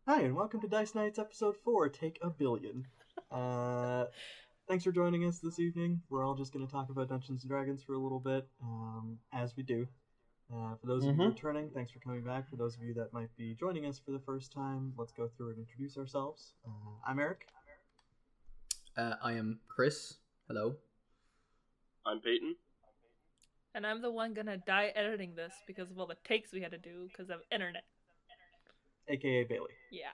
Hi, and welcome to Dice Nights Episode 4, Take a Billion. Thanks for joining us this evening. We're all just going to talk about Dungeons & Dragons for a little bit, as we do. For those of you returning, thanks for coming back. For those of you that might be joining us for the first time, let's go through and introduce ourselves. I'm Eric. I am Chris. Hello. I'm Peyton. And I'm the one gonna die editing this because of all the takes we had to do because of internet. AKA Bailey. Yeah.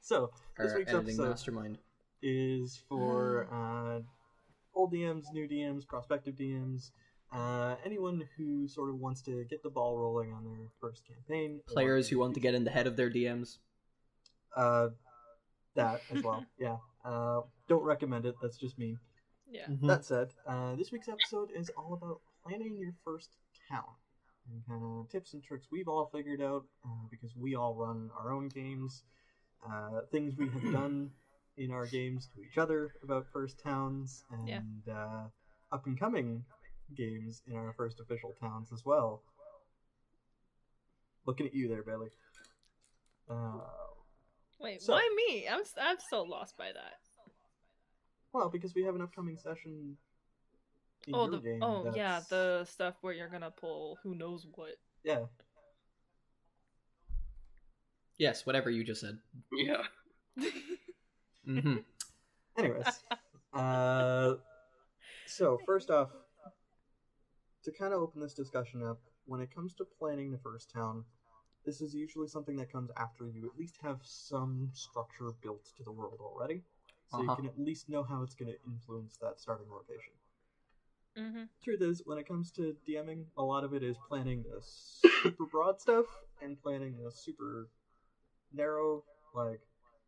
So, this Our week's editing episode mastermind is for old DMs, new DMs, prospective DMs, anyone who sort of wants to get the ball rolling on their first campaign. Players who want to get in the head of their DMs. That as well, yeah. Don't recommend it, that's just me. Yeah. That said, this week's episode is all about planning your first town. And kind of tips and tricks we've all figured out, because we all run our own games. Things we have done in our games to each other about first towns, and up and coming games in our first official towns as well. Looking at you there, Bailey. Wait, why me? I'm so lost by that. Well, because we have an upcoming session in your game. Yeah, the stuff where you're gonna pull who knows what. Yeah. Yes, whatever you just said. Yeah. Anyways, so first off, to kind of open this discussion up, when it comes to planning the first town, this is usually something that comes after you at least have some structure built to the world already, so you can at least know how it's going to influence that starting location. Truth is, when it comes to DMing, a lot of it is planning the super broad stuff and planning the super narrow, like,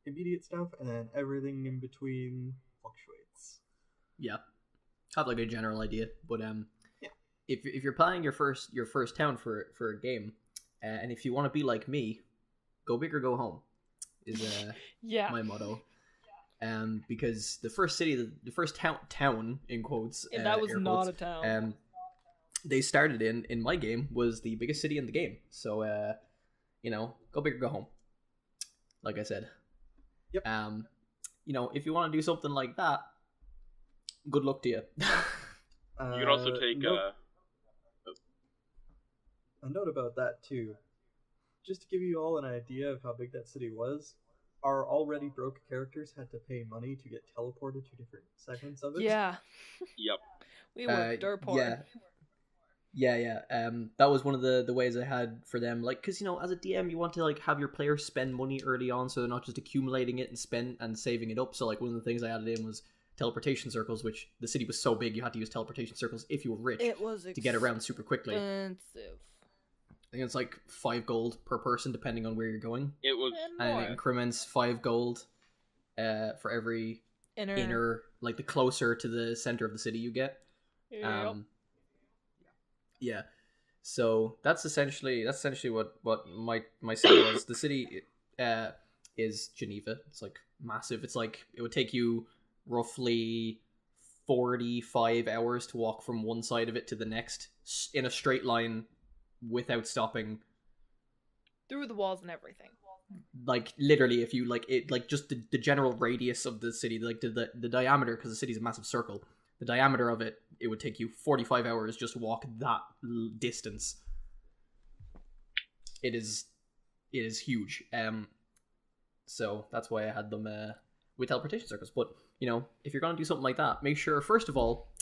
immediate stuff, and then everything in between fluctuates. Yeah, have like a general idea, but if you're planning your first town for a game, and if you want to be like me, go big or go home, is my motto. Because the first city, the first town in quotes, that was not a town. They started in my game was the biggest city in the game. So, go big or go home. Like I said. Yep. If you want to do something like that, good luck to you. You can also take a note about that too. Just to give you all an idea of how big that city was, our already broke characters had to pay money to get teleported to different segments of it. Yeah. Yep. We were dirt poor. Yeah. That was one of the ways I had for them, like, because as a DM you want to like have your players spend money early on, so they're not just accumulating it and saving it up. So like one of the things I added in was teleportation circles, which the city was so big you had to use teleportation circles if you were rich to get around super quickly. Expensive. I think it's like 5 gold per person depending on where you're going. It was, and it increments 5 gold for every inner, like the closer to the center of the city you get. Yeah. So that's essentially what my city was. The city is Geneva. It's like massive. It's like it would take you roughly 45 hours to walk from one side of it to the next in a straight line without stopping. Through the walls and everything. Like literally, if you like it, like just the general radius of the city, like the diameter, because the city's a massive circle. The diameter of it would take you 45 hours just to walk that distance. It is huge. So that's why I had them with teleportation circles. But if you're gonna do something like that, make sure first of all,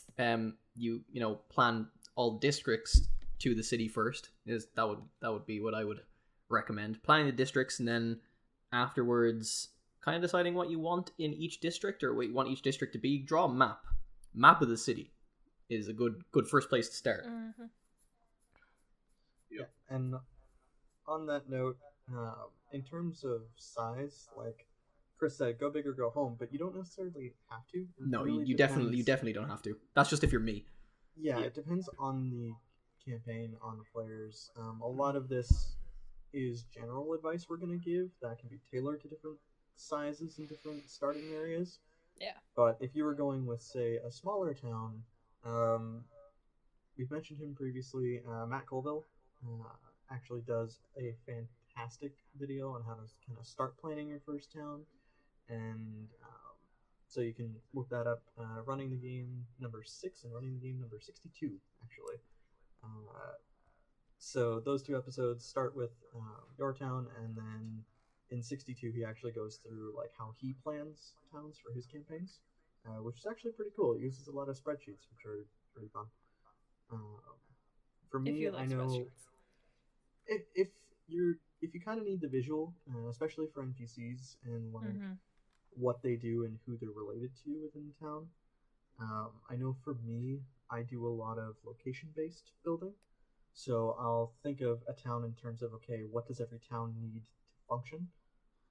you plan all districts to the city first. That would be what I would recommend. Planning the districts, and then afterwards, kind of deciding what you want in each district or what you want each district to be. Draw a map of the city is a good first place to start. Yeah, and on that note, in terms of size, like Chris said, go big or go home, but you don't necessarily have to. No, really you definitely don't have to. That's just if you're me. Yeah, it depends on the campaign, on the players. A lot of this is general advice we're going to give that can be tailored to different sizes and different starting areas. Yeah. But if you were going with, say, a smaller town, we've mentioned him previously, Matt Colville actually does a fantastic fantastic video on how to kind of start planning your first town, and so you can look that up. Running the game number 6 and running the game number 62, actually. So those 2 episodes start with your town, and then in 62 he actually goes through like how he plans towns for his campaigns, which is actually pretty cool. It uses a lot of spreadsheets, which are pretty fun. For me, If you like I know spreadsheets. if you kind of need the visual, especially for NPCs and like what they do and who they're related to within the town. I know for me, I do a lot of location-based building. So I'll think of a town in terms of, okay, what does every town need to function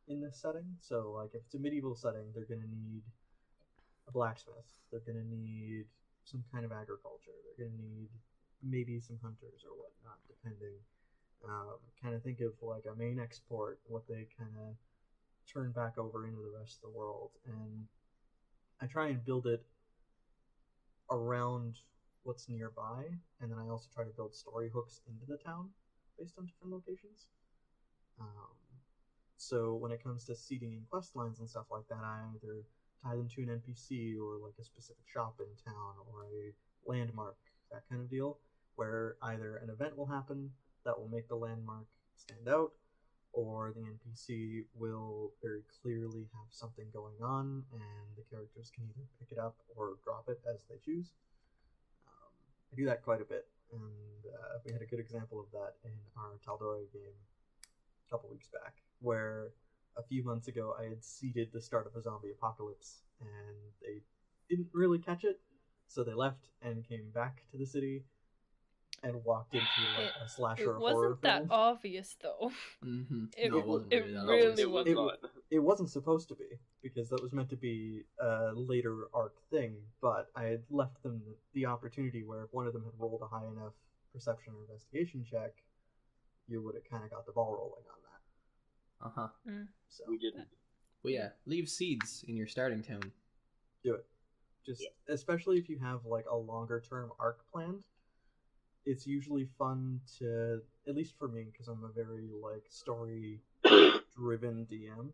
in this setting? So like if it's a medieval setting, they're going to need a blacksmith. They're going to need some kind of agriculture. They're going to need maybe some hunters or whatnot, depending. Kind of think of like a main export, what they kind of turn back over into the rest of the world. And I try and build it around what's nearby, and then I also try to build story hooks into the town based on different locations. So when it comes to seeding and quest lines and stuff like that, I either tie them to an NPC or like a specific shop in town or a landmark, that kind of deal, where either an event will happen that will make the landmark stand out, or the NPC will very clearly have something going on, and the characters can either pick it up or drop it as they choose. I do that quite a bit, and we had a good example of that in our Tal'Dorei game a couple weeks back, where a few months ago I had seeded the start of a zombie apocalypse, and they didn't really catch it, so they left and came back to the city and walked into like a slasher It horror wasn't that film. obvious though. It wasn't It really that really obvious. was It, not. it wasn't supposed to be, because that was meant to be a later arc thing, but I had left them the opportunity where if one of them had rolled a high enough perception or investigation check, you would have kind of got the ball rolling on that. So We didn't. But yeah, leave seeds in your starting town. do it. Just especially if you have like a longer term arc planned. It's usually fun to, at least for me, because I'm a very like story driven DM.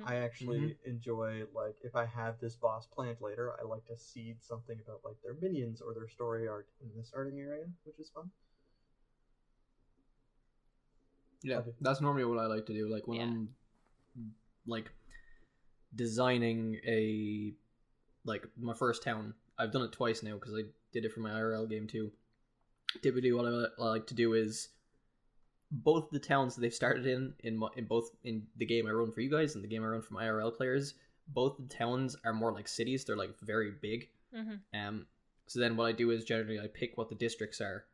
I actually enjoy, like, if I have this boss planned later, I like to seed something about like their minions or their story arc in the starting area, which is fun. Yeah, Okay. that's normally what I like to do. Like when I'm like designing my first town. I've done it twice now because I did it for my IRL game too. Typically, what I like to do is both the towns that they've started in the game I run for you guys and the game I run for my IRL players. Both the towns are more like cities. They're like very big. So then what I do is generally I pick what the districts are.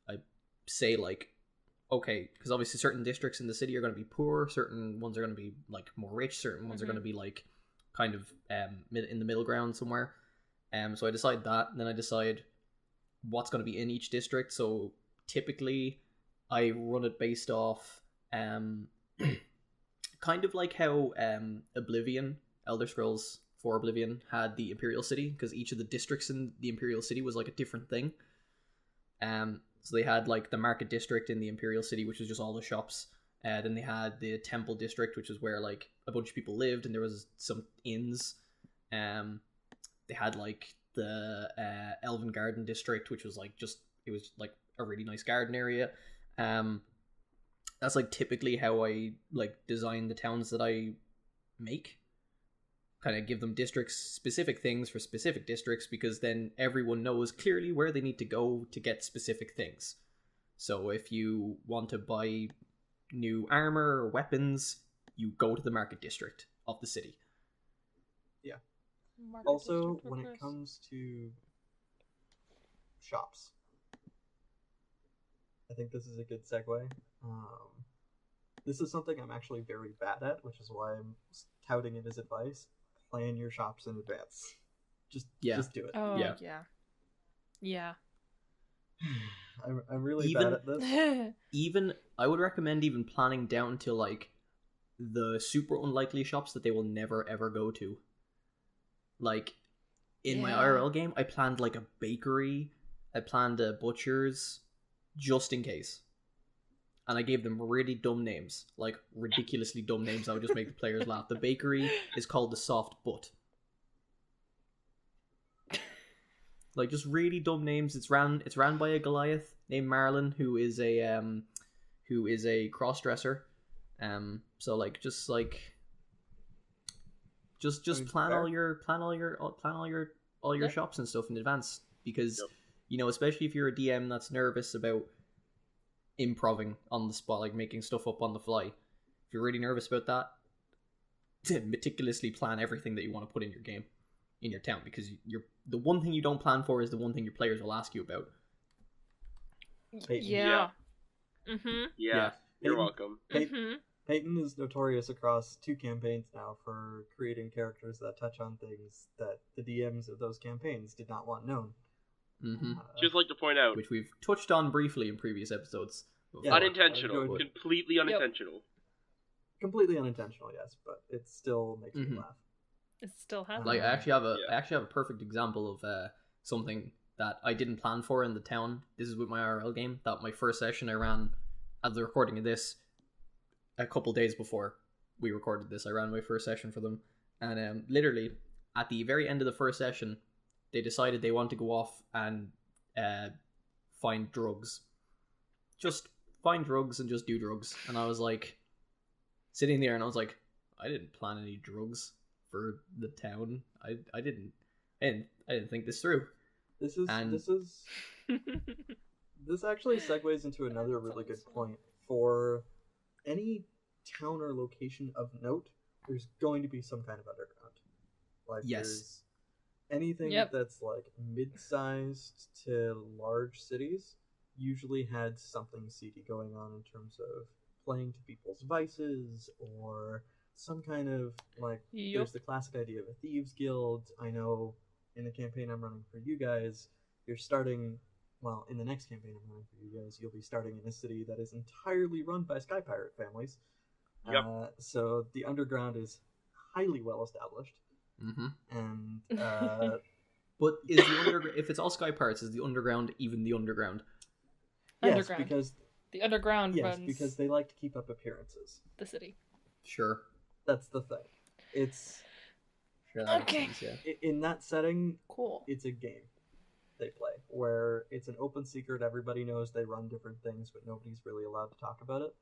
I say like, okay, because obviously certain districts in the city are going to be poor, certain ones are going to be like more rich, certain ones are going to be like kind of in the middle ground somewhere. So I decide that, and then I decide what's going to be in each district. So typically I run it based off kind of like how Oblivion, Elder Scrolls 4 Oblivion had the Imperial City, because each of the districts in the Imperial City was like a different thing. So they had like the Market District in the Imperial City, which was just all the shops. Then they had the Temple District, which is where like a bunch of people lived, and there was some inns. They had like the Elven Garden District, which was like it was like a really nice garden area. That's like typically how I like design the towns that I make. Kind of give them districts, specific things for specific districts, because then everyone knows clearly where they need to go to get specific things. So if you want to buy new armor or weapons, you go to the Market District of the city. Yeah. Market Also, district when it workers. comes to shops, I think this is a good segue. This is something I'm actually very bad at, which is why I'm touting it as advice. Plan your shops in advance. Just do it. Oh Yeah. yeah. I'm really bad at this. Even I would recommend even planning down to like the super unlikely shops that they will never ever go to. Like in my Yeah. IRL game, I planned like a bakery, I planned a butcher's, just in case. and I gave them really dumb names, like ridiculously dumb names that would just make the players laugh. The bakery is called the Soft Butt. Like, just really dumb names. It's ran by a Goliath named Marlin, who is a cross-dresser. So like just I mean, plan fair. all your Yeah. shops and stuff in advance, because Yep. you know, especially if you're a DM that's nervous about improving on the spot, like making stuff up on the fly. If you're really nervous about that, to meticulously plan everything that you want to put in your game, in your town, because you're the one thing you don't plan for is the one thing your players will ask you about. Peyton. Yeah. Mhm. Yeah. You're Peyton- welcome. Mhm. Peyton is notorious across 2 campaigns now for creating characters that touch on things that the DMs of those campaigns did not want known. Hmm. Just like to point out, Which we've touched on briefly in previous episodes. Yeah. unintentional, Good. completely unintentional. Completely unintentional, yes, but it still makes me Mhm. laugh. It still happens. Like, I Yeah. actually have a perfect example of something that I didn't plan for in the town. This is with my RL game. That my first session I ran at the recording of this a couple days before we recorded this. I ran my first session for them, and literally at the very end of the first session, they decided they want to go off and find drugs. Just find drugs and just do drugs. And I was like, sitting there, and I was like, I didn't plan any drugs for the town. I didn't think this through. This is And- this actually segues into another really good point. For any town or location of note, there's going to be some kind of underground. Like, Yes. there's anything Yep. that's like mid-sized to large cities usually had something seedy going on in terms of playing to people's vices, or some kind of like Yup. there's the classic idea of a thieves guild. I know in the campaign I'm running for you guys, you're starting, well, in the next campaign I'm running for you guys, you'll be starting in a city that is entirely run by sky pirate families. Yep. So the underground is highly well established, Hmm. and But is the if it's all Sky Pirates, is the underground even the underground? yes, Underground. because The underground yes, runs because they like to keep up appearances. the city. Sure. That's the thing. It's Sure. That Okay. makes sense, in that setting, Cool. it's a game they play where it's an open secret. Everybody knows they run different things, but nobody's really allowed to talk about it.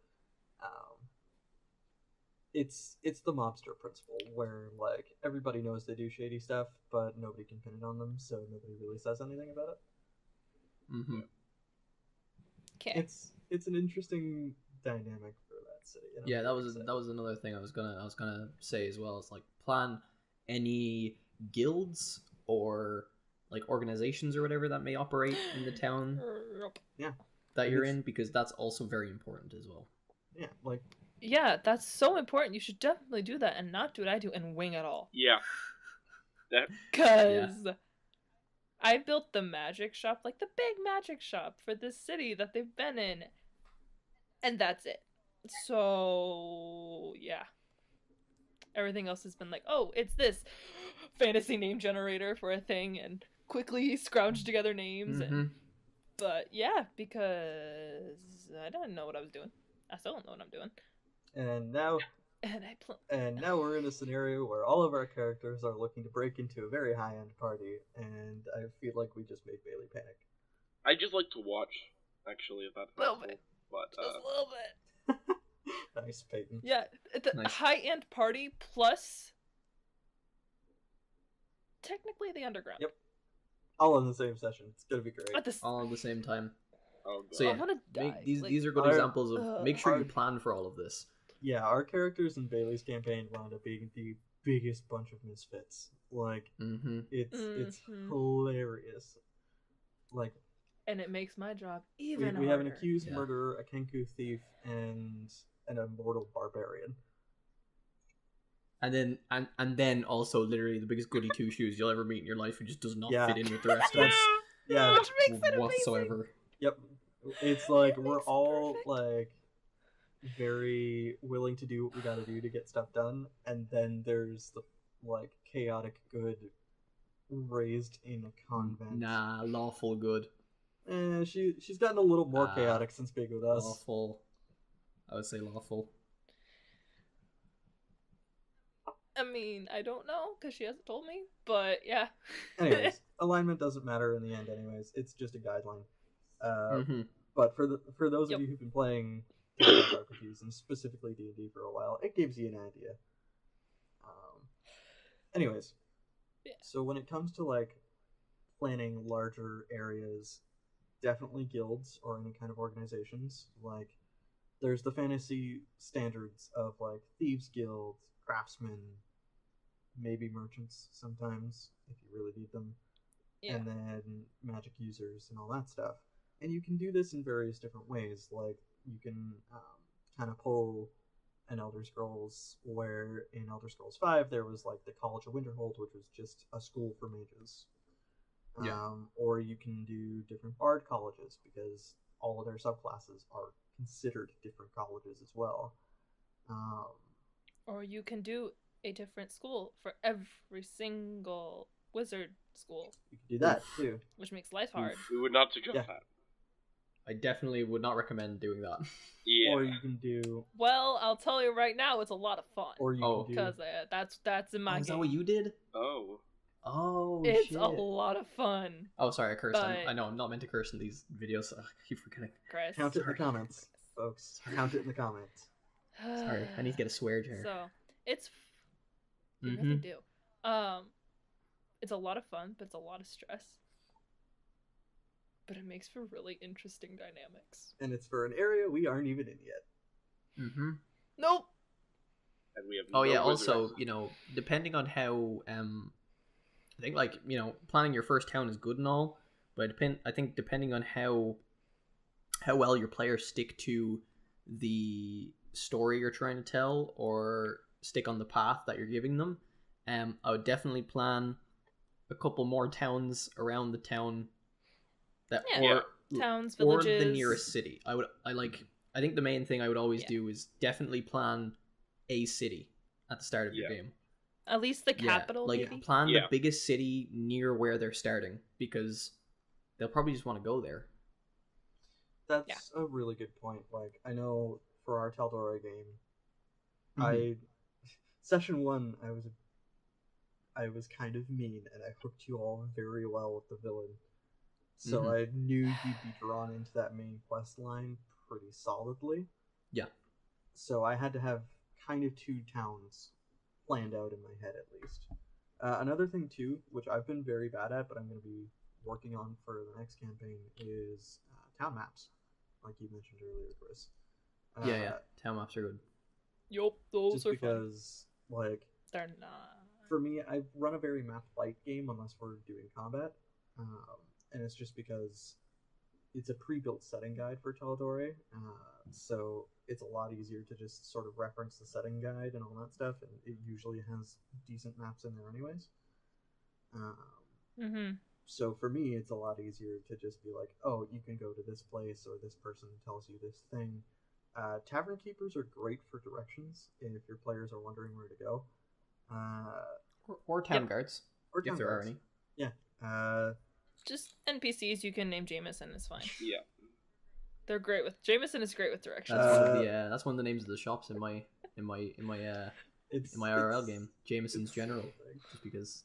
It's the mobster principle where like everybody knows they do shady stuff, but nobody can pin it on them, so nobody really says anything about it. yeah. Hmm. Okay. It's an interesting dynamic for that city. in a Yeah, that weird was sense. another thing I was gonna say as well. It's like, plan any guilds or like organizations or whatever that may operate in the town Yup. that you're It's- in, because that's also very important as well. Yeah, like Yeah, that's so important. You should definitely do that and not do what I do and wing it all. Yeah. Because I built the magic shop, like the big magic shop for this city that they've been in. And that's it. So, yeah. Everything else has been like, oh, it's this fantasy name generator for a thing, and quickly scrounge together names. Mhm. And, but yeah, because I didn't know what I was doing. I still don't know what I'm doing. and now And we're in a scenario where all of our characters are looking to break into a very high-end party, and I feel like we just made Bailey panic. I just like to watch, actually, if that's Little helpful. bit. But just a little bit. Nice, Peyton. Yeah, the Nice. high-end party plus technically the underground. Yep. All in the same session. It's gonna be great. At the All at the same time. oh god. So yeah, I wanna die. these are good our- examples of make sure you our- plan for all of this. Yeah, our characters in Bailey's campaign wound up being the biggest bunch of misfits. Like, Hmm. it's Mhm. hilarious. Like, and it makes my job we even have an harder. accused Yeah. murderer, a Kenku thief, and an immortal barbarian. And then also literally the biggest goody two shoes you'll ever meet in your life, who just does not Yeah. fit in with the rest of That's- us Yeah, Which makes it amazing. whatsoever. yep. It's like It we're makes it all perfect. like very willing to do what we gotta do to get stuff done, and then there's the like chaotic good raised in a convent. Nah, lawful good. She's gotten a little more Ah. chaotic since being with us. Lawful. I would say lawful. I mean, I don't know because she hasn't told me, but yeah. Anyways, alignment doesn't matter in the end. Anyways, it's just a guideline. Mm-hmm. But for those Yep. of you who've been playing tabletop RPGs and specifically D&D for a while, it gives you an idea. Anyways, Yeah. so when it comes to like planning larger areas, definitely guilds or any kind of organizations. Like, there's the fantasy standards of like thieves guild, craftsmen, maybe merchants sometimes if you really need them, Yeah. and then magic users and all that stuff. And you can do this in various different ways. Like, you can kind of pull an Elder Scrolls, where in Elder Scrolls 5 there was like the College of Winterhold, which was just a school for mages. Yeah. Or you can do different bard colleges, because all of their subclasses are considered different colleges as well. Or you can do a different school for every single wizard school, You can do that too. which makes life hard. We would not suggest Yeah. that. I definitely would not recommend doing that. Yeah. Or you can do, Well, I'll tell you right now, it's a lot of fun. or you Oh. can do. Because that's in my Oh, is that game. what you did? Oh. Oh, It's shit. a lot of fun, Oh, sorry, I cursed. But- I know I'm not meant to curse in these videos. Ugh, I keep forgetting. Chris. Count it in the Sorry. comments, folks. Count it in the comments. Sorry, I need to get a swear jar. So it's you Mm-hmm. really do. It's a lot of fun, but it's a lot of stress. But it makes for really interesting dynamics. And it's for an area we aren't even in yet. Mm-hmm. Nope. And we have Oh no yeah. wizards. Also, depending on how I think like planning your first town is good and all, but I think depending on how well your players stick to the story you're trying to tell or stick on the path that you're giving them, I would definitely plan a couple more towns around the town that Yeah. or Towns, or villages. the nearest city. I think the main thing I would always Yeah. do is definitely plan a city at the start of your Yeah. game. At least the Yeah, capital, like maybe. plan Yeah. the biggest city near where they're starting, because they'll probably just want to go there. That's a really good point. Like, I know for our Taldora game, Mhm. session 1, I was kind of mean, and I hooked you all very well with the villain. So Mhm. I knew you'd be drawn into that main quest line pretty solidly. Yeah. So I had to have kind of 2 towns planned out in my head at least. Another thing too, which I've been very bad at, but I'm going to be working on for the next campaign, is town maps, like you mentioned earlier, Chris. Yeah. Town maps are good. Yup, those Just are fun. because, like, They're not. for me, I run a very map light game unless we're doing combat, and it's just because it's a pre-built setting guide for Teledore, so it's a lot easier to just sort of reference the setting guide and all that stuff, and it usually has decent maps in there anyways. Mm-hmm. So for me, it's a lot easier to just be like, oh, you can go to this place, or this person tells you this thing. Tavern keepers are great for directions if your players are wondering where to go. Or town Yep. guards, Or if town there are guards. any. Yeah. Just NPCs you can name Jameson is fine. Yeah. They're great with Jameson is great with directions. That's one of the names of the shops in my It's IRL it's- game, Jameson's it's General, something. just because.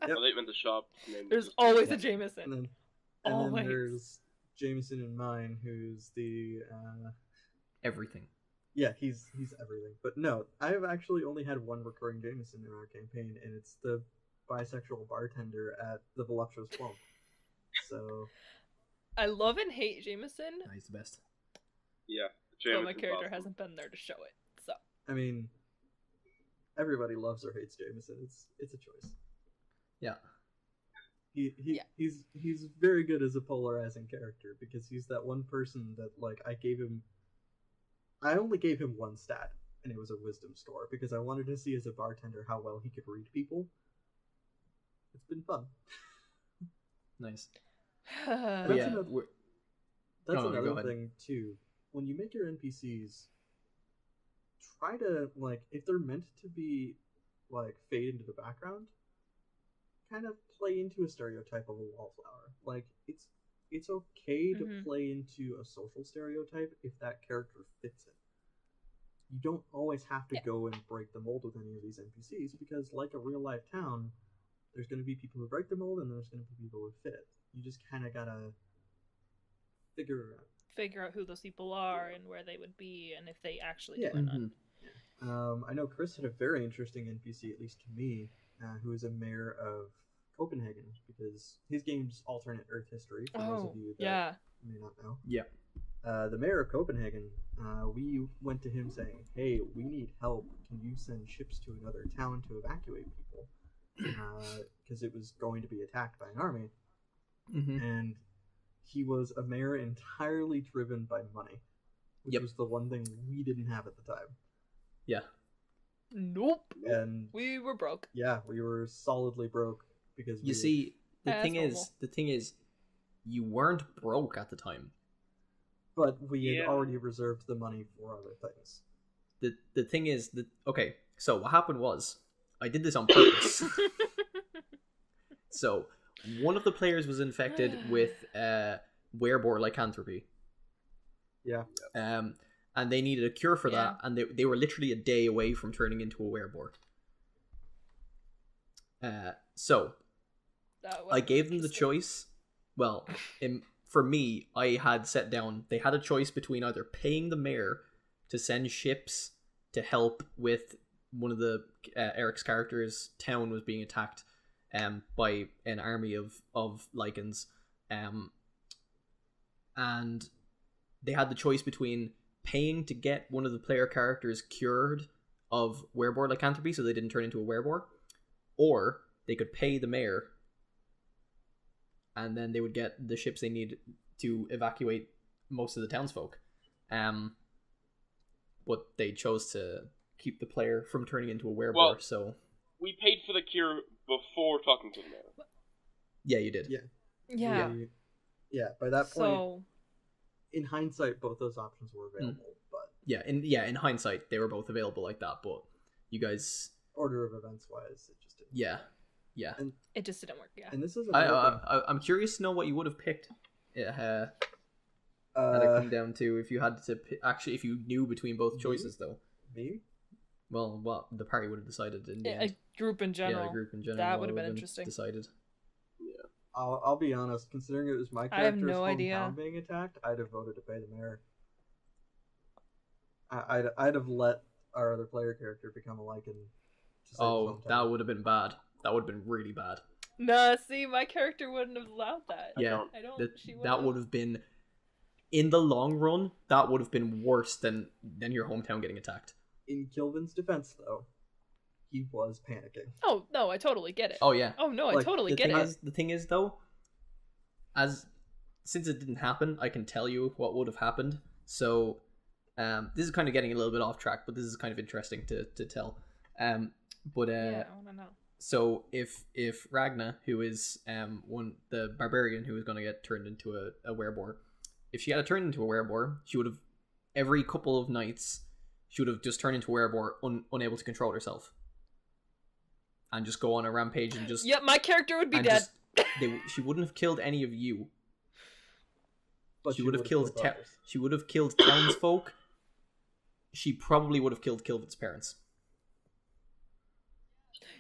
Yep. I think the shop name. There's is- always Yeah. a Jameson. And then Always. there's Jameson in mine, who's the Everything. yeah, he's everything. But no, I've actually only had one recurring Jameson in our campaign, and it's the bisexual bartender at the Voluptuous Plum. So I love and hate Jameson, Nah, he's the best. Yeah. but my Jameson's character awesome. hasn't been there to show it. So I mean, everybody loves or hates Jameson. It's a choice. Yeah. Yeah. He's very good as a polarizing character, because he's that one person that, like, I only gave him one stat, and it was a wisdom score, because I wanted to see as a bartender how well he could read people. It's been fun. Nice. That's But yeah, another- That's No, go another ahead. thing too. When you make your NPCs, try to, like, if they're meant to be like fade into the background, kind of play into a stereotype of a wallflower. Like, it's it's okay to Mhm. play into a social stereotype if that character fits it. You don't always have to Yeah. go and break the mold with any of these NPCs because, like a real life town, there's going to be people who break the mold and there's going to be people who fit it. You just kind of gotta figure it out. Figure out who those people are and where they would be and if they actually Yeah. do or not. Mhm. I know Chris had a very interesting NPC, at least to me, who is a mayor of Copenhagen because his game's alternate Earth history. For those Oh, of you that yeah. may not know. Yeah. The mayor of Copenhagen, we went to him saying, "Hey, we need help. Can you send ships to another town to evacuate people?" Because it was going to be attacked by an army, Mhm. and he was a mayor entirely driven by money, which Yep. was the one thing we didn't have at the time. Yeah. Nope. And We were broke. yeah, we were solidly broke because You see, the As thing normal. is, you weren't broke at the time. but we had Yeah. already reserved the money for other things. The thing is that okay. So what happened was, I did this on purpose. So one of the players was infected with werebore lycanthropy. Yeah. And they needed a cure for Yeah. that, and they were literally a day away from turning into a werebore. So That I was gave them the interesting. choice. Well, for me, I had set down. They had a choice between either paying the mayor to send ships to help with one of the Eric's characters' town was being attacked, by an army of lichens, and they had the choice between paying to get one of the player characters cured of werebore lycanthropy so they didn't turn into a werebore, or they could pay the mayor and then they would get the ships they need to evacuate most of the townsfolk. But they chose to keep the player from turning into a werebore, Well- so We paid for the cure before talking to the mayor. yeah, you did. Yeah. Yeah. Yeah, by that point, So in hindsight, both those options were available, but In hindsight, they were both available like that, but you guys, order of events wise, it just didn't. yeah. it just didn't work. Yeah. And this is another thing. I'm curious to know what you would have picked. Had it Uh, come down to if you had to actually, if you knew between both Me? choices, though. me? Well, what the party would have decided in the A end. group in general. Yeah, the group in general. That what would have been been interesting. Decided. I'll be honest. Considering it was my I have character's no hometown idea. being attacked, I'd have voted to pay the mayor. I'd have let our other player character become a lichen. to save Oh, his hometown. that would have been bad. That would have been really bad. Nah, see, my character wouldn't have allowed that. Yeah, I don't. She that would have been, in the long run, that would have been worse than your hometown getting attacked. In Kilvin's defense, though, he was panicking. Oh no, I totally get it. Oh yeah. Oh no, I Like, totally The get thing it. is, though, since it didn't happen, I can tell you what would have happened. So, this is kind of getting a little bit off track, but this is kind of interesting to tell. Yeah, I want to know. So if Ragna, who is the barbarian who is going to get turned into a werebore, if she had turned into a werebore, she would have every couple of nights she would have just turned into a werebore, unable to control herself, and just go on a rampage and just Yep, my character would be and dead. she wouldn't have killed any of you. But She would have killed others. she would have killed townsfolk. She probably would have killed Kilvin's parents.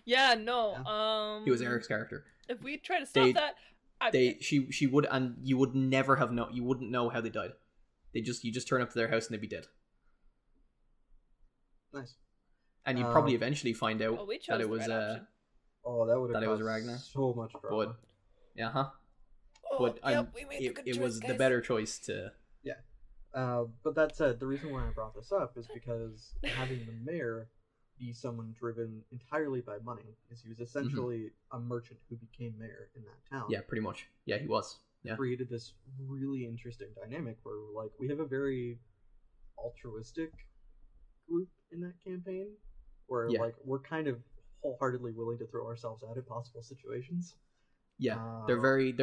Yeah, no. He was Eric's character. If we try to stop They- that, She would, and you would never have you wouldn't know how they died. You just turn up to their house and they'd be dead. Nice. And you'd probably eventually find out well, we chose that it the was right option. Oh, that would have That it was caused Ragnar. so much drama. yeah, Oh, but yep, we made the good it choice, was the guys. better choice to. But that said, the reason why I brought this up is because having the mayor be someone driven entirely by money is he was essentially a merchant who became mayor in that town. Yeah, pretty much. Yeah, he was. Yeah. Created this really interesting dynamic where like we have a very altruistic group in that campaign where Yeah. like we're kind of wholeheartedly willing to throw ourselves out of possible situations. Yeah, they're very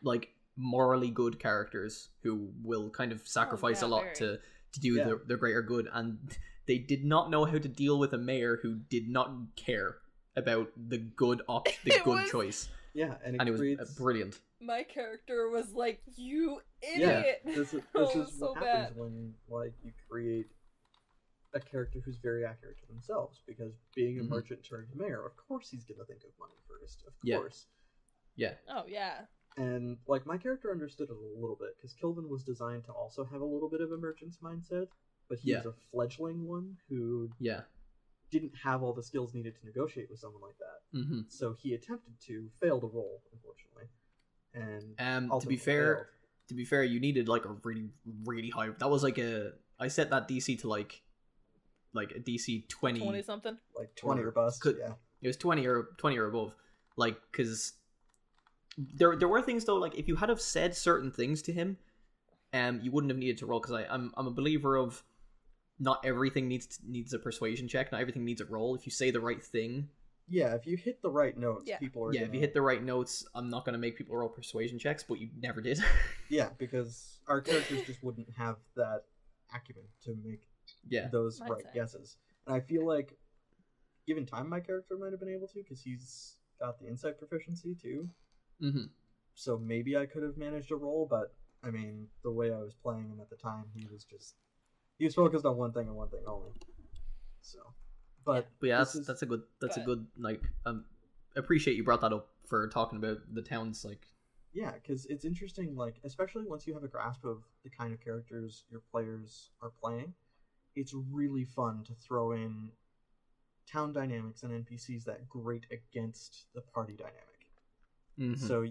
like morally good characters who will kind of sacrifice yeah, a lot very. to do Yeah. their greater good, and they did not know how to deal with a mayor who did not care about the good It good was- choice, Yeah, and and it was creates brilliant. My character was like, "You Yeah, idiot!" this Oh, is it was so what happens bad. when like you create a character who's very accurate to themselves. Because being a Mhm. merchant turned mayor, of course he's gonna think of money first. Of Yeah. course. Yeah. Oh yeah. And like my character understood it a little bit because Kilvin was designed to also have a little bit of a merchant's mindset, but he was Yeah. a fledgling one who Yeah. didn't have all the skills needed to negotiate with someone like that. Mm-hmm. So he attempted to fail the role, unfortunately, and To be ultimately fair, failed. you needed like a really, really high. That was like I set that DC to like a DC 20. 20 something. Like 20 or or bust. could- Yeah. It was 20 or above, like because there were things though, like if you had have said certain things to him, you wouldn't have needed to roll. Because I'm a believer of not everything needs a persuasion check. Not everything needs a roll. If you say the right thing, Yeah, if you hit the right notes, Yeah. people are if gonna... you hit the right notes, I'm not gonna make people roll persuasion checks, but you never did. Yeah, because our characters just wouldn't have that acumen to make Yeah. those right Mindset. guesses. And I feel like, given time, my character might have been able to, because he's got the insight proficiency too. Mm-hmm. So maybe I could have managed a roll, but I mean, the way I was playing him at the time, he was focused on one thing and one thing only. So, but But yeah, this is- that's a good But- like appreciate you brought that up for talking about the towns like yeah, because it's interesting, like especially once you have a grasp of the kind of characters your players are playing, it's really fun to throw in town dynamics and NPCs that grate against the party dynamic. mhm. So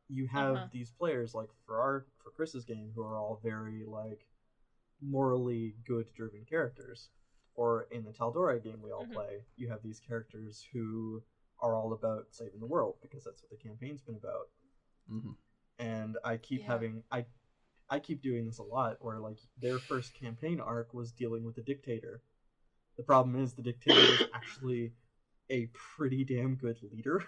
you have Uh-huh. these players like for Chris's game who are all very like morally good driven characters, or in the Taldora game we all Mhm. play, you have these characters who are all about saving the world because that's what the campaign's been about. Mhm. And I keep Yeah. having I keep doing this a lot where like their first campaign arc was dealing with the dictator. The problem is the dictator is actually a pretty damn good leader.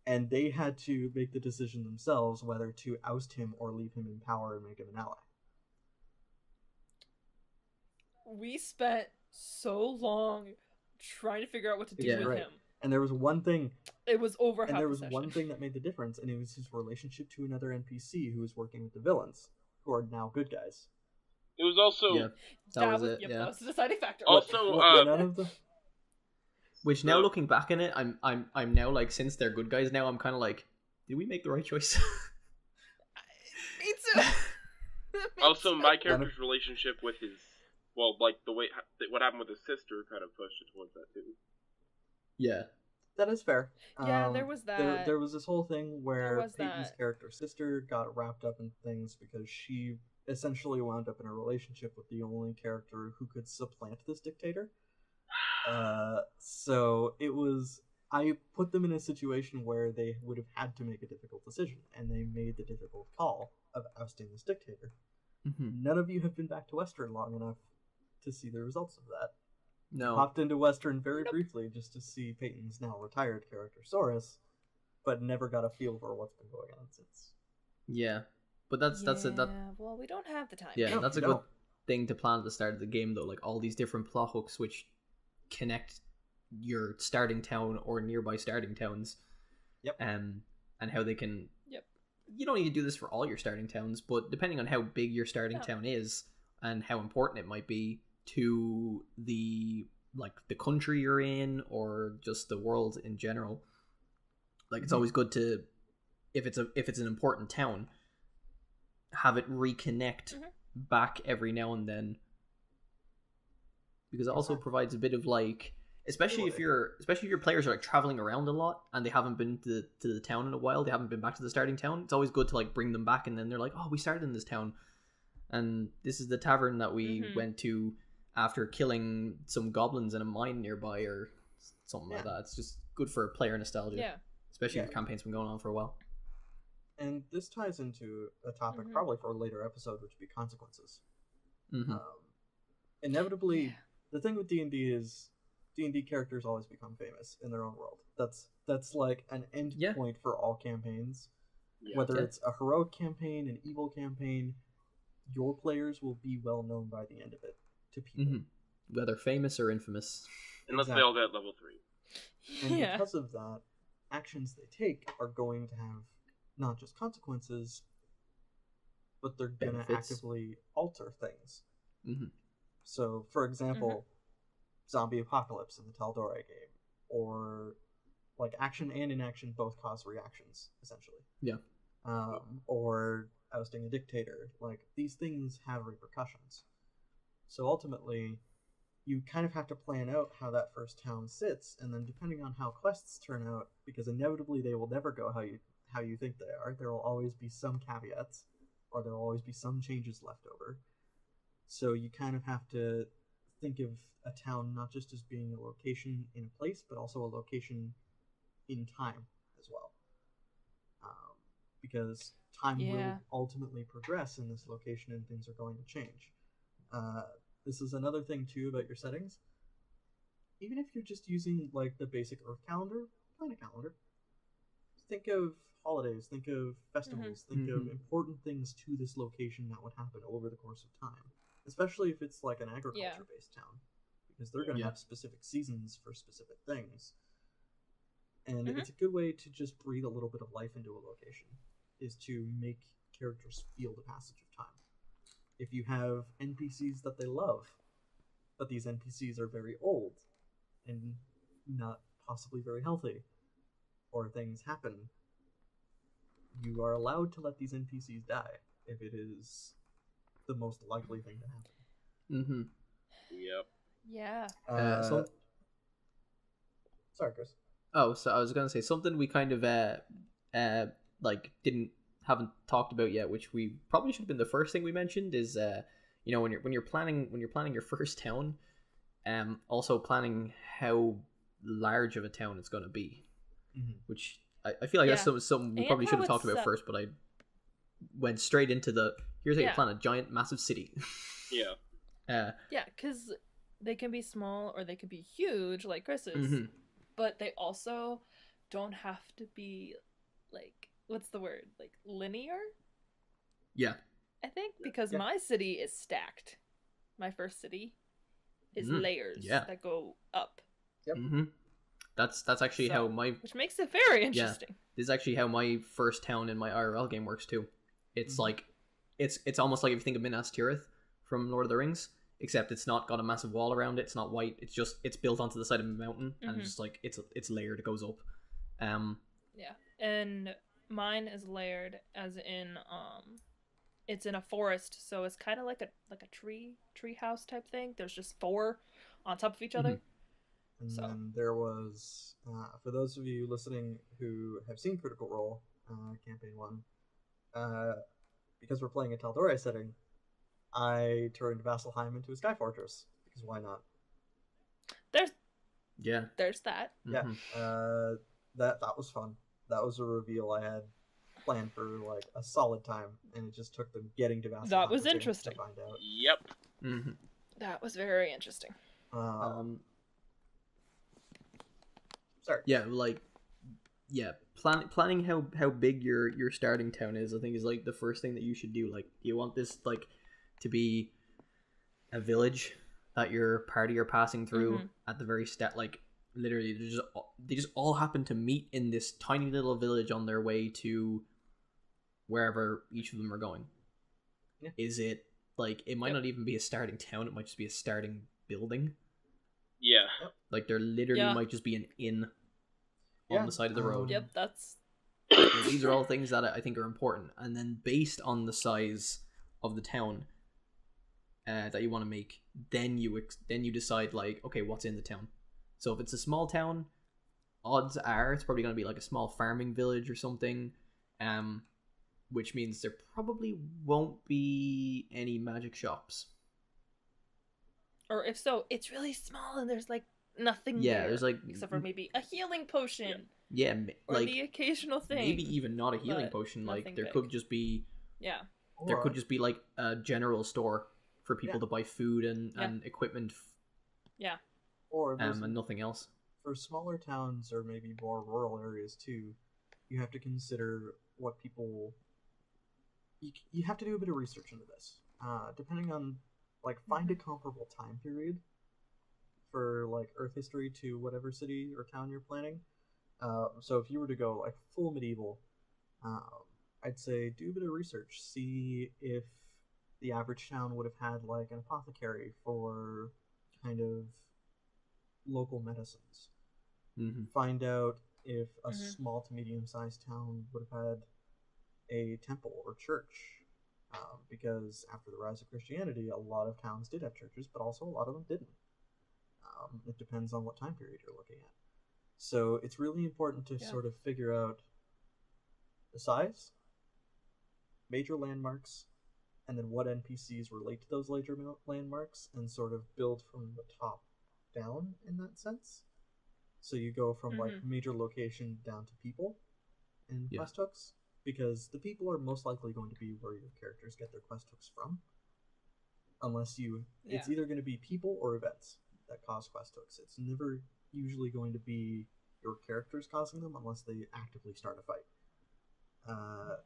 And they had to make the decision themselves whether to oust him or leave him in power and make him an ally. We spent so long trying to figure out what to do Yeah. with Right. him. And there was one thing It was over and half there the was session. one thing that made the difference, and it was his relationship to another NPC who was working with the villains, who are now good guys. It was also Yeah. That was it, Yep, yeah. that was the deciding factor. Also, None of the Which now looking back in it, I'm now like since they're good guys now, I'm kind of like, did we make the right choice? Me too. also my character's relationship with his, well, like the way what happened with his sister kind of pushed it towards that too. Yeah. That is fair. Yeah, there was that. There was this whole thing where was Peyton's that. character's sister got wrapped up in things because she essentially wound up in a relationship with the only character who could supplant this dictator. So it was... I put them in a situation where they would have had to make a difficult decision, and they made the difficult call of ousting this dictator. Mm-hmm. None of you have been back to Western long enough to see the results of that. No. Popped into Western very briefly just to see Peyton's now retired character Saurus, but never got a feel for what's been going on since. Yeah. But that's a that Yeah, well, we don't have the time. yeah, No, that's a you good don't. thing to plan at the start of the game though, like all these different plot hooks which connect your starting town or nearby starting towns. Yep. And how they can Yep. You don't need to do this for all your starting towns, but depending on how big your starting No. town is and how important it might be to the country you're in or just the world in general. Like it's always good to if it's an important town, have it reconnect Mhm. back every now and then. Because it also Exactly. provides a bit of like especially if your players are like traveling around a lot and they haven't been to the town in a while, they haven't been back to the starting town. It's always good to like bring them back and then they're like, "Oh, we started in this town. And this is the tavern that we Mhm. went to after killing some goblins in a mine nearby or something like Yeah. that." It's just good for player nostalgia. Yeah. Especially if Yeah. the campaign's been going on for a while. And this ties into a topic Mhm. probably for a later episode, which would be consequences. Mm-hmm. Inevitably, Yeah. the thing with D&D is D&D characters always become famous in their own world. That's like an end Yeah. point for all campaigns. Yeah. Whether Yeah. it's a heroic campaign, an evil campaign, your players will be well known by the end of it to people. Mm-hmm. Whether famous or infamous. Unless they all get level 3. And Yeah. because of that, actions they take are going to have not just consequences, but they're gonna Benefits. actively alter things. Mm-hmm. So, for example, zombie apocalypse in the Tal'Dorei game, or like action and inaction both cause reactions, essentially. Yeah. Or ousting a dictator. Like, these things have repercussions. So ultimately, you kind of have to plan out how that first town sits, and then depending on how quests turn out, because inevitably they will never go how you think they are. There will always be some caveats, or there will always be some changes left over. So you kind of have to think of a town not just as being a location in a place, but also a location in time as well. Because time will ultimately progress in this location and things are going to change. This is another thing too about your settings. Even if you're just using like the basic Earth calendar, plan a calendar. Think of holidays, think of festivals, think of important things to this location that would happen over the course of time. Especially if it's like an agriculture-based town, because they're going to have specific seasons for specific things. And it's a good way to just breathe a little bit of life into a location, is to make characters feel the passage of time. If you have NPCs that they love, but these NPCs are very old and not possibly very healthy, or things happen, you are allowed to let these NPCs die if it is the most likely thing to happen. Mm-hmm. Yep. Yeah. Sorry, Chris. Oh, so I was gonna say something we kind of like haven't talked about yet, which we probably should have been the first thing we mentioned, is when you're planning your first town, also planning how large of a town it's gonna be, which I feel like that's something we probably should have talked about first, but I went straight into here's how you plan a giant massive city. Yeah. Yeah, because they can be small or they can be huge, like Chris's, but they also don't have to be like, what's the word? Like linear? Yeah. I think because my city is stacked. My first city is layers that go up. Yep. That's actually how which makes it very interesting. This is actually how my first town in my IRL game works too. It's like it's almost like if you think of Minas Tirith from Lord of the Rings, except it's not got a massive wall around it. It's not white. It's built onto the side of a mountain, and it's just like it's layered. It goes up. Yeah, and mine is layered as in it's in a forest, so it's kind of like a tree house type thing. There's just 4 on top of each other. And then there was, for those of you listening who have seen Critical Role, Campaign 1, because we're playing a Tal'Dorei setting, I turned Vasselheim into a Sky Fortress, because why not? There's that. Yeah, that was fun. That was a reveal I had planned for like a solid time, and it just took them getting to Vasselheim. That was interesting. To find out. Yep. That was very interesting. Sorry. Yeah, planning how big your starting town is, I think, is like the first thing that you should do. Like, you want this like to be a village that your party are passing through at the very start. Like, literally, they just all happen to meet in this tiny little village on their way to wherever each of them are going. Yeah. Is it like, it might not even be a starting town, it might just be a starting building. Yeah. Like, there literally might just be an inn on the side of the road. Yep, that's... These are all things that I think are important. And then based on the size of the town that you want to make, then you decide, like, okay, what's in the town. So if it's a small town, odds are it's probably going to be like a small farming village or something, which means there probably won't be any magic shops. Or if so, it's really small and there's like nothing there. There's like, except for maybe a healing potion. Yeah, or like the occasional thing. Maybe even not a healing potion. Like, there could just be there could just be like a general store for people to buy food and equipment. Or and nothing else. For smaller towns or maybe more rural areas too, you have to consider what people. You have to do a bit of research into this. Depending on, like, find a comparable time period for like Earth history to whatever city or town you're planning. So if you were to go like full medieval, I'd say do a bit of research. See if the average town would have had like an apothecary for kind of local medicines. Mm-hmm. Find out if a Mhm. small to medium sized town would have had a temple or church. Because after the rise of Christianity, a lot of towns did have churches, but also a lot of them didn't. It depends on what time period you're looking at. So it's really important to Yeah. sort of figure out the size, major landmarks, and then what NPCs relate to those later landmarks, and sort of build from the top down in that sense. So you go from like Mhm. major location down to people and Yeah. quest hooks, because the people are most likely going to be where your characters get their quest hooks from. Unless it's Yeah. either going to be people or events that cause quest hooks. It's never usually going to be your characters causing them unless they actively start a fight.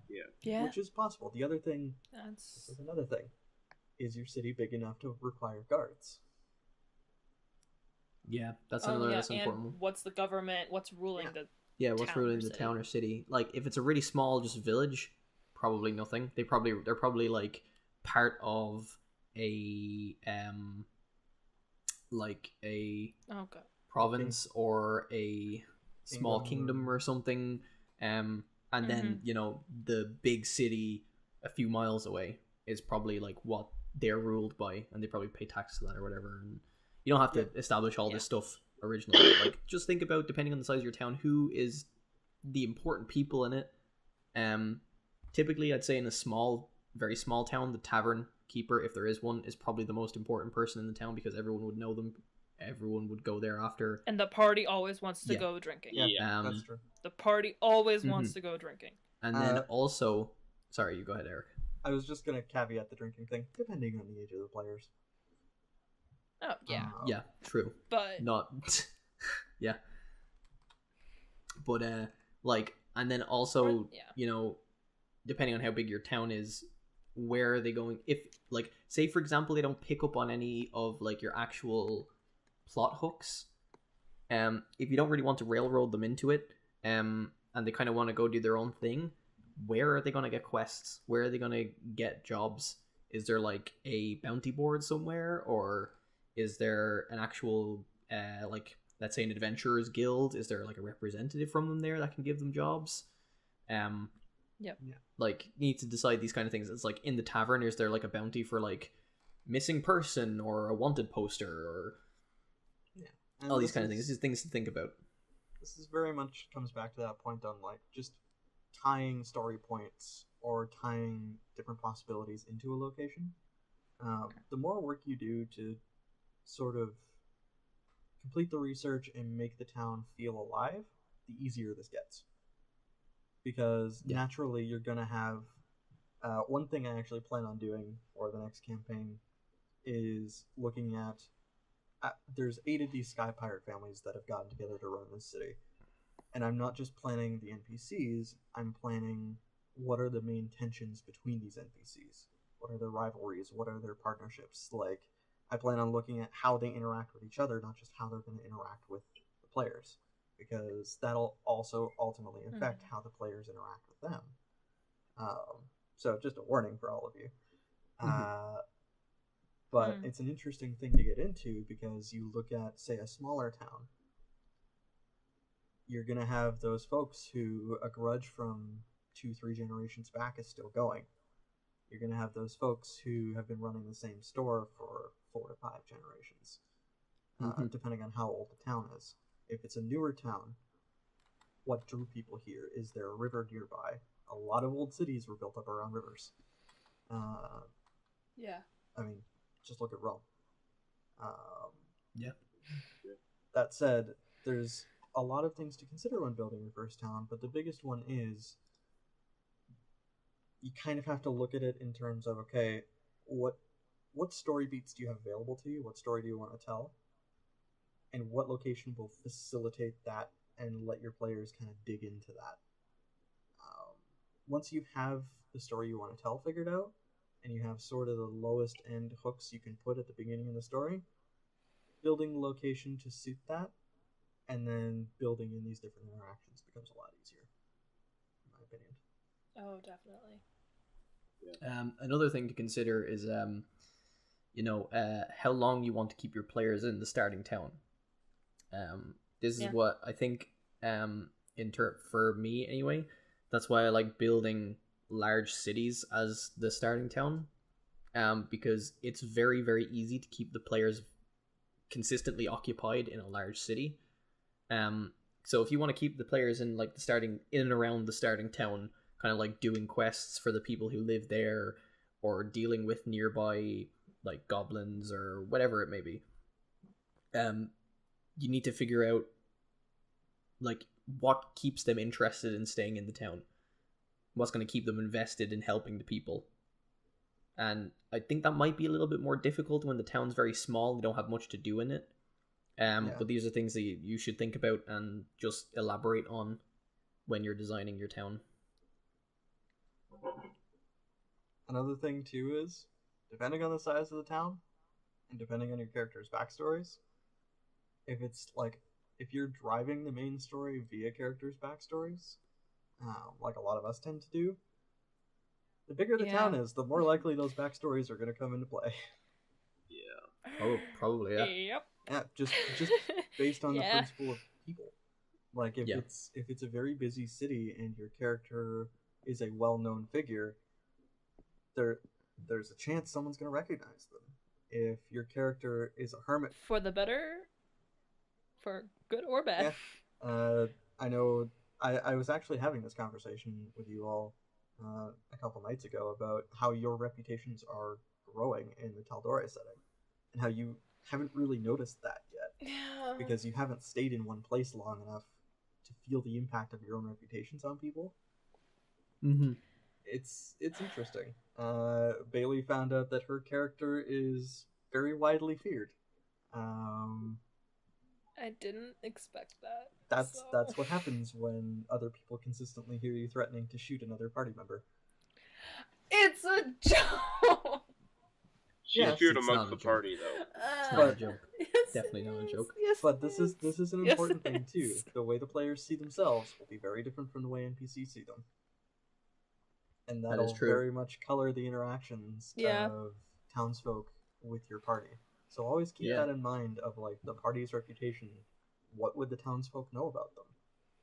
Yeah. Which is possible. The other thing, this That's is another thing, is your city big enough to require guards? Yeah, that's oh another yeah, that's an and important one. what's the government? What's ruling Yeah. the Yeah, what's town or ruling the city? town or city? Like, if it's a really small, just village, probably nothing. They're probably like part of a like a Oh god. province or a small Kingdom kingdom or- or something. And then Mhm. the big city a few miles away is probably like what they're ruled by, and they probably pay tax to that or whatever. And you don't have to establish all this stuff originally. Like, just think about, depending on the size of your town, who is the important people in it. Typically, I'd say in a small, very small town, the tavern keeper, if there is one, is probably the most important person in the town, because everyone would know them. Everyone would go there after. And the party always wants to Yeah. go drinking. Yeah. That's true. The party always Mhm. wants to go drinking. And then Uh, also, sorry, you go ahead, Eric. I was just going to caveat the drinking thing, depending on the age of the players. Oh yeah, Yeah, true. but Not yeah. But like, and then also, yeah. Depending on how big your town is, where are they going? If, like, say for example, they don't pick up on any of like your actual plot hooks, if you don't really want to railroad them into it, and they kind of want to go do their own thing, where are they going to get quests? Where are they going to get jobs? Is there like a bounty board somewhere, or is there an actual like, let's say, an adventurers guild? Is there like a representative from them there that can give them jobs? Yep. Yeah. Like, you need to decide these kind of things. It's like, in the tavern, is there like a bounty for like missing person or a wanted poster or And all these this kind of things? is- This is things to think about. This is very much comes back to that point on like just tying story points or tying different possibilities into a location. The more work you do to sort of complete the research and make the town feel alive, the easier this gets. Because Yeah. naturally, you're gonna have one thing I actually plan on doing for the next campaign is looking at. There's 8 of these Sky Pirate families that have gotten together to run this city. And I'm not just planning the NPCs, I'm planning what are the main tensions between these NPCs. What are their rivalries? What are their partnerships? Like, I plan on looking at how they interact with each other, not just how they're going to interact with the players. Because that'll also ultimately affect how the players interact with them. So, just a warning for all of you. But it's an interesting thing to get into because you look at, say, a smaller town. You're going to have those folks who a grudge from 2-3 generations back is still going. You're going to have those folks who have been running the same store for 4 to 5 generations, depending on how old the town is. If it's a newer town, what drew people here? Is there a river nearby? A lot of old cities were built up around rivers. Yeah. I mean, just look at Rome. Yeah. That said, there's a lot of things to consider when building your first town, but the biggest one is you kind of have to look at it in terms of, okay, what story beats do you have available to you? What story do you want to tell? And what location will facilitate that and let your players kind of dig into that? Once you have the story you want to tell figured out, and you have sort of the lowest end hooks you can put at the beginning of the story, building the location to suit that, and then building in these different interactions becomes a lot easier, in my opinion. Oh, definitely. Another thing to consider is how long you want to keep your players in the starting town. This is Yeah. what I think for me anyway. That's why I like building large cities as the starting town. Because it's very, very easy to keep the players consistently occupied in a large city. So if you want to keep the players in like in and around the starting town, kind of like doing quests for the people who live there, or dealing with nearby like goblins or whatever it may be, you need to figure out like what keeps them interested in staying in the town, what's going to keep them invested in helping the people. And I think that might be a little bit more difficult when the town's very small, they don't have much to do in it. But these are things that you should think about and just elaborate on when you're designing your town. Another thing too is, depending on the size of the town, and depending on your character's backstories, if you're driving the main story via characters' backstories, like a lot of us tend to do, the bigger the town is, the more likely those backstories are going to come into play. Yeah. Oh, probably, yeah. Yep. Yeah, just based on the principle of people. Like if it's a very busy city and your character is a well-known figure, there's a chance someone's going to recognize them. If your character is a hermit, for the better, for good or bad. Yeah. I know. I was actually having this conversation with you all a couple nights ago about how your reputations are growing in the Tal'Dorei setting, and how you haven't really noticed that yet. Yeah. Because you haven't stayed in one place long enough to feel the impact of your own reputations on people. Mm-hmm. It's interesting. Bailey found out that her character is very widely feared. I didn't expect that. That's what happens when other people consistently hear you threatening to shoot another party member. It's a joke! She's feared amongst the party, though. It's not a joke. Definitely not a joke. Yes, but this is an important thing too. is. The way the players see themselves will be very different from the way NPCs see them, and that'll very much color the interactions of townsfolk with your party. So always keep that in mind of like the party's reputation. What would the townsfolk know about them?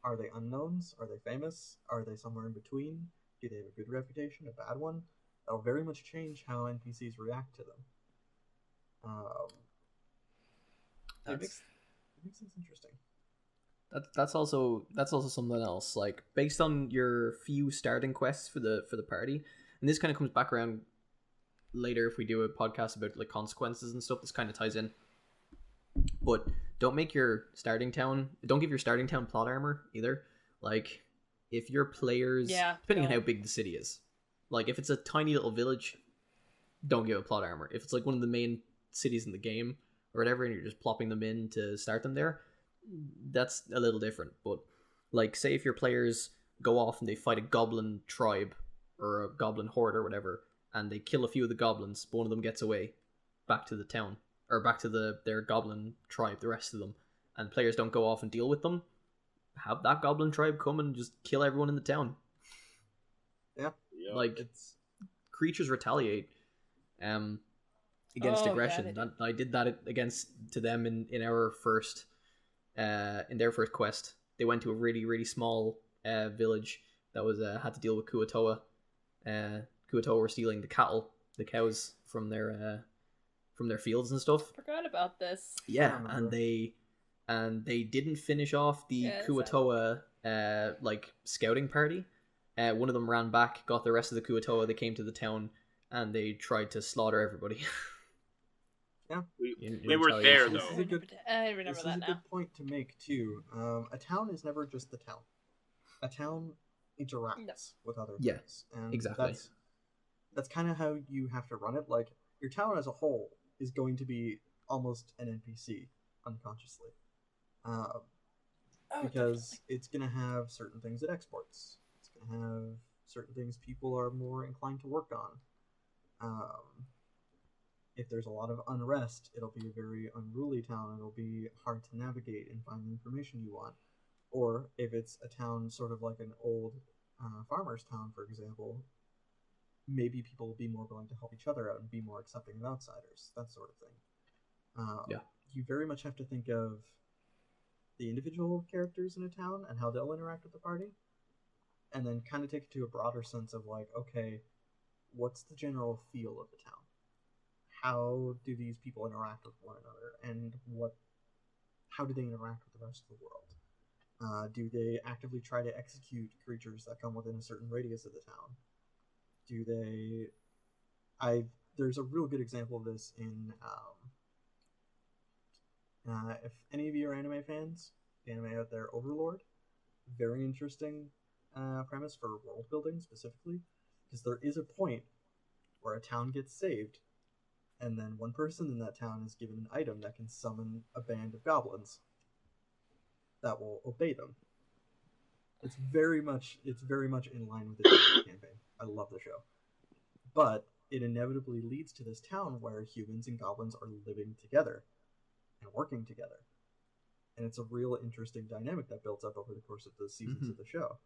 Are they unknowns? Are they famous? Are they somewhere in between? Do they have a good reputation, a bad one? That'll very much change how NPCs react to them. It makes things interesting. That's also something else. Like based on your few starting quests for the party, and this kind of comes back around later if we do a podcast about like consequences and stuff. This kind of ties in, but don't give your starting town plot armor either. Like if your players, depending on how big the city is, like if it's a tiny little village, don't give it plot armor. If it's like one of the main cities in the game or whatever, and you're just plopping them in to start them there, that's a little different. But like say if your players go off and they fight a goblin tribe or a goblin horde or whatever, and they kill a few of the goblins, but one of them gets away back to the town, or back to their goblin tribe, the rest of them, and players don't go off and deal with them, have that goblin tribe come and just kill everyone in the town. Yeah. Like, creatures retaliate against aggression. I did that to them in our first in their first quest. They went to a really, really small village that was had to deal with Kuo-toa. Kuo-toa were stealing the cows from their fields and stuff. Forgot about this. Yeah, and they didn't finish off the Kuo-toa like scouting party. One of them ran back, got the rest of the Kuo-toa. They came to the town and they tried to slaughter everybody. Yeah, we were there though. I remember that now. This is a good point to make too. A town is never just the town. A town interacts with other things. And exactly. That's kind of how you have to run it. Like your town as a whole is going to be almost an NPC unconsciously, because it's going to have certain things it exports. It's going to have certain things people are more inclined to work on. If there's a lot of unrest, it'll be a very unruly town. It'll be hard to navigate and find the information you want. Or if it's a town sort of like an old Farmer's Town, for example, maybe people will be more willing to help each other out and be more accepting of outsiders, that sort of thing. Yeah. You very much have to think of the individual characters in a town and how they'll interact with the party, and then kind of take it to a broader sense of like, okay, what's the general feel of the town? How do these people interact with one another, and how do they interact with the rest of the world? Do they actively try to execute creatures that come within a certain radius of the town? Do they? There's a real good example of this in. If any of you are anime fans, anime out there, Overlord, very interesting premise for world building specifically, because there is a point where a town gets saved, and then one person in that town is given an item that can summon a band of goblins that will obey them. It's very much in line with the D&D campaign. I love the show, but it inevitably leads to this town where humans and goblins are living together and working together, and it's a real interesting dynamic that builds up over the course of the seasons of the show.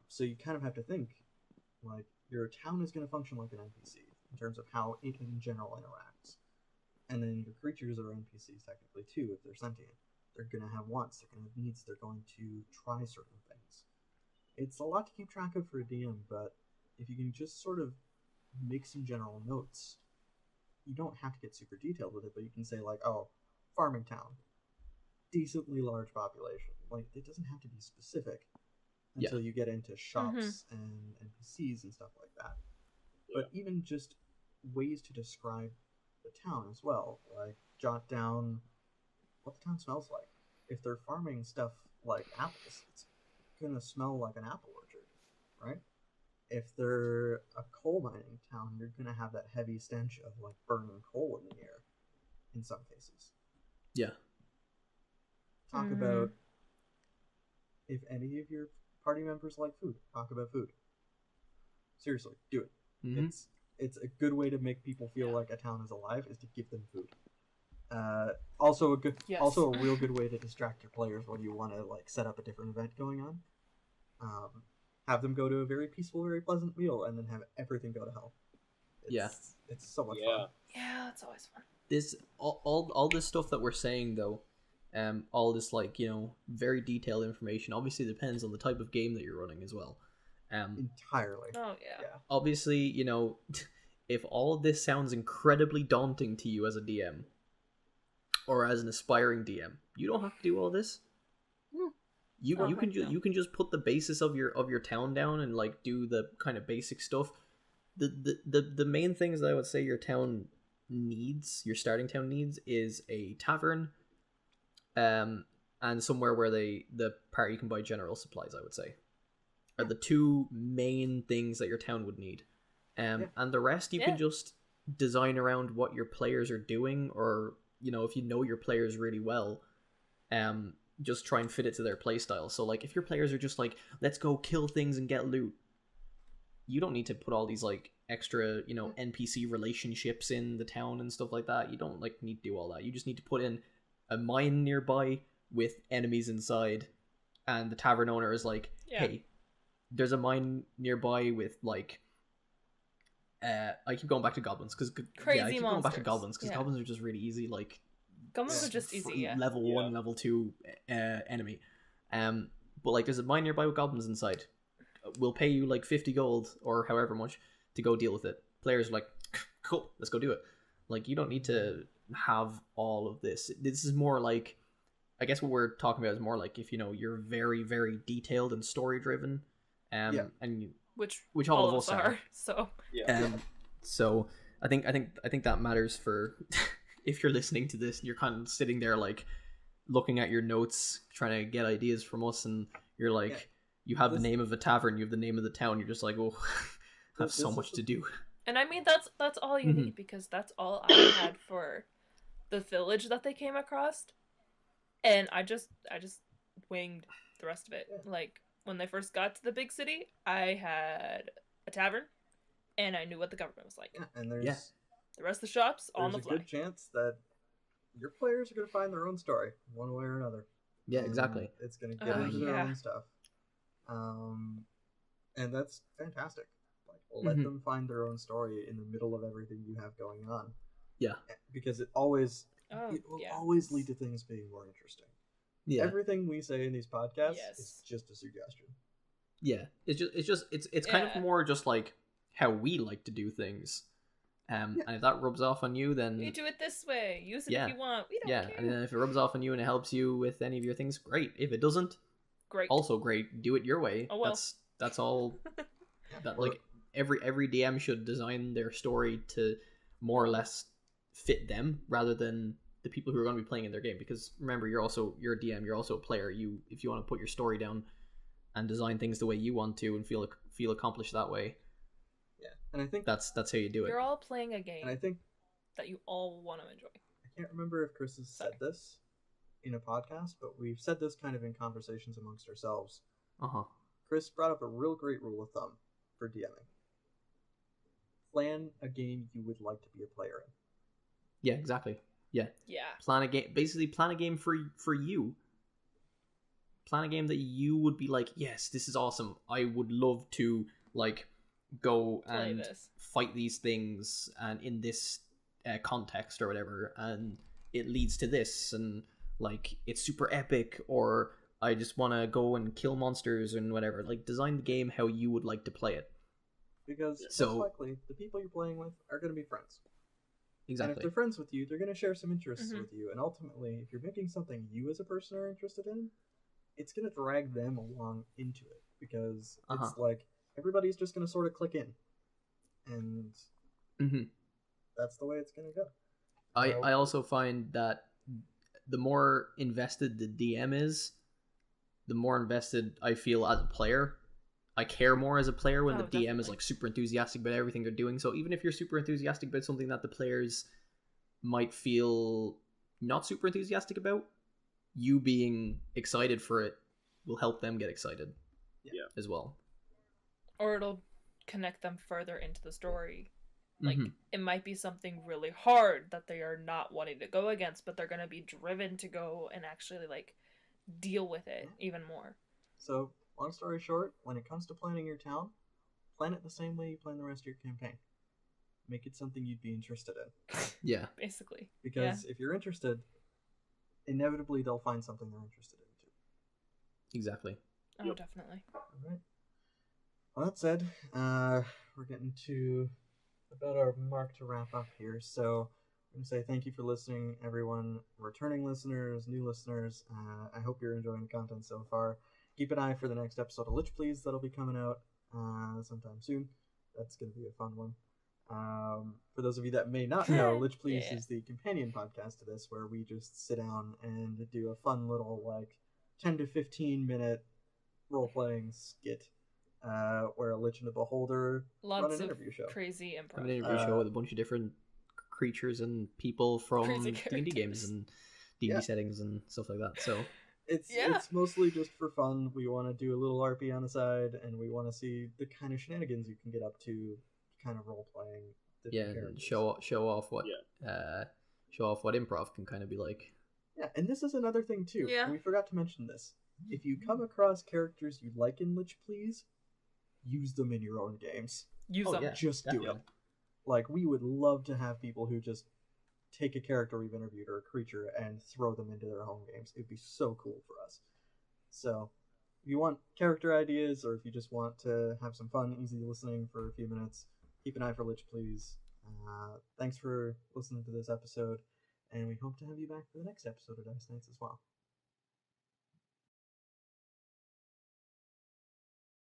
So you kind of have to think, like, your town is going to function like an NPC in terms of how it in general interacts, and then your creatures are NPCs technically too if they're sentient. They're going to have wants, they're going to have needs, they're going to try certain things. It's a lot to keep track of for a DM, but if you can just sort of make some general notes, you don't have to get super detailed with it, but you can say like, oh, farming town, decently large population. Like, it doesn't have to be specific until you get into shops and NPCs and stuff like that. But even just ways to describe the town as well, like jot down what the town smells like. If they're farming stuff like apples, it's gonna smell like an apple orchard, right? If they're a coal mining town, you're gonna have that heavy stench of like burning coal in the air in some cases. Yeah. Talk about if any of your party members like food, talk about food. Seriously, do it. It's a good way to make people feel like a town is alive, is to give them food. Also a real good way to distract your players when you want to like set up a different event going on. Have them go to a very peaceful, very pleasant meal, and then have everything go to hell. It's so much fun. Yeah, it's always fun. This all this stuff that we're saying though, all this like, you know, very detailed information obviously depends on the type of game that you're running as well. Entirely. Oh yeah. Obviously, you know, if all of this sounds incredibly daunting to you as a DM or as an aspiring DM, you don't have to do all this. You can just put the basis of your town down and like do the kind of basic stuff. The main things that I would say your town needs, your starting town needs, is a tavern, and somewhere where the party can buy general supplies, I would say, are the two main things that your town would need. And the rest you can just design around what your players are doing, or, you know, if you know your players really well, just try and fit it to their playstyle. So like if your players are just like, let's go kill things and get loot, you don't need to put all these like extra, you know, NPC relationships in the town and stuff like that. You don't like need to do all that. You just need to put in a mine nearby with enemies inside, and the tavern owner is like, hey, there's a mine nearby with like I keep going back to goblins because goblins are just really easy. Like, goblins are just easy. Level 1, level 2 enemy. But like, there's a mine nearby with goblins inside. We'll pay you like 50 gold or however much to go deal with it. Players are like, cool, let's go do it. Like, you don't need to have all of this. This is more like, I guess what we're talking about is more like if, you know, you're very, very detailed and story driven, and which all of us are. So so I think that matters for if you're listening to this and you're kind of sitting there like looking at your notes, trying to get ideas from us, and you're like, you have the name of a tavern, you have the name of the town, you're just like, oh, I have so much to do. And I mean, that's all you need, because that's all I had for the village that they came across, and I just winged the rest of it. Like, when they first got to the big city, I had a tavern, and I knew what the government was like. And there's the rest of the shops on the fly. There's a good chance that your players are going to find their own story, one way or another. Yeah, exactly. It's going to get into their own stuff. And that's fantastic. Like, let Mhm. them find their own story in the middle of everything you have going on. Yeah. Because it Oh, will yeah. always lead to things being more interesting. Yeah. Everything we say in these podcasts is Yes. just a suggestion. Yeah. It's kind of Yeah. more just like how we like to do things. And if that rubs off on you, then We do it this way. Use it Yeah. if you want. We don't yeah. care. And then if it rubs off on you and it helps you with any of your things, great. If it doesn't, Great. also great. Do it your way. Oh, well. That's all. That like every DM should design their story to more or less fit them rather than the people who are going to be playing in their game. Because remember, you're a DM. You're also a player. If you want to put your story down and design things the way you want to and feel accomplished that way, Yeah, and I think that's how you do it. You're all playing a game and I think that you all want to enjoy. I can't remember if Chris has said this in a podcast, but we've said this kind of in conversations amongst ourselves. Chris brought up a real great rule of thumb for DMing. Plan a game you would like to be a player in. Yeah, exactly. Yeah. Yeah. Plan a game. Basically, plan a game for you. Plan a game that you would be like, yes, this is awesome. I would love to like go Play and this. fight these things and in this context or whatever, and it leads to this, and like it's super epic, or I just want to go and kill monsters and whatever. Like, design the game how you would like to play it. Because So- most likely, the people you're playing with are going to be friends. And if Exactly. they're friends with you, they're going to share some interests Mhm. with you. And ultimately, if you're making something you as a person are interested in, it's going to drag them along into it. Because it's like everybody's just going to sort of click in. And Mm-hmm. that's the way it's going to go. I also find that the more invested the DM is, the more invested I feel as a player. I care more as a player when Oh, the DM is definitely. like super enthusiastic about everything they're doing. So even if you're super enthusiastic about something that the players might feel not super enthusiastic about, you being excited for it will help them get excited. Yeah. As well. Or it'll connect them further into the story. Like, Mhm. it might be something really hard that they are not wanting to go against, but they're going to be driven to go and actually, like, deal with it even more. So, long story short, when it comes to planning your town, plan it the same way you plan the rest of your campaign. Make it something you'd be interested in. Yeah. Basically. Because if you're interested, inevitably they'll find something they're interested in too. Exactly. Oh, Yep. definitely. Alright. Well, that said, we're getting to about our mark to wrap up here. So I'm going to say thank you for listening, everyone. Returning listeners, new listeners. I hope you're enjoying the content so far. Keep an eye for the next episode of Lich Please that'll be coming out sometime soon. That's going to be a fun one. For those of you that may not know, Lich Please Yeah. is the companion podcast to this, where we just sit down and do a fun little, like, 10 to 15 minute role-playing skit where a Lich and a Beholder run Lots an of interview show. crazy improv. An interview show with a bunch of different creatures and people from Crazy D&D games characters. and D&D Yeah. settings and stuff like that. So It's Yeah. it's mostly just for fun. We want to do a little RP on the side, and we want to see the kind of shenanigans you can get up to, kind of role-playing. yeah, different and characters. show off what improv can kind of be like. Yeah, and this is another thing too. Yeah. We forgot to mention this. If you come across characters you like in Lich Please, use them in your own games. Use Oh, them. yeah. Just do definitely. it. Like, we would love to have people who just take a character we've interviewed or a creature and throw them into their own games. It'd be so cool for us. So, if you want character ideas, or if you just want to have some fun, easy listening for a few minutes, keep an eye for Lich Please. Thanks for listening to this episode, and we hope to have you back for the next episode of Dice Nights as well.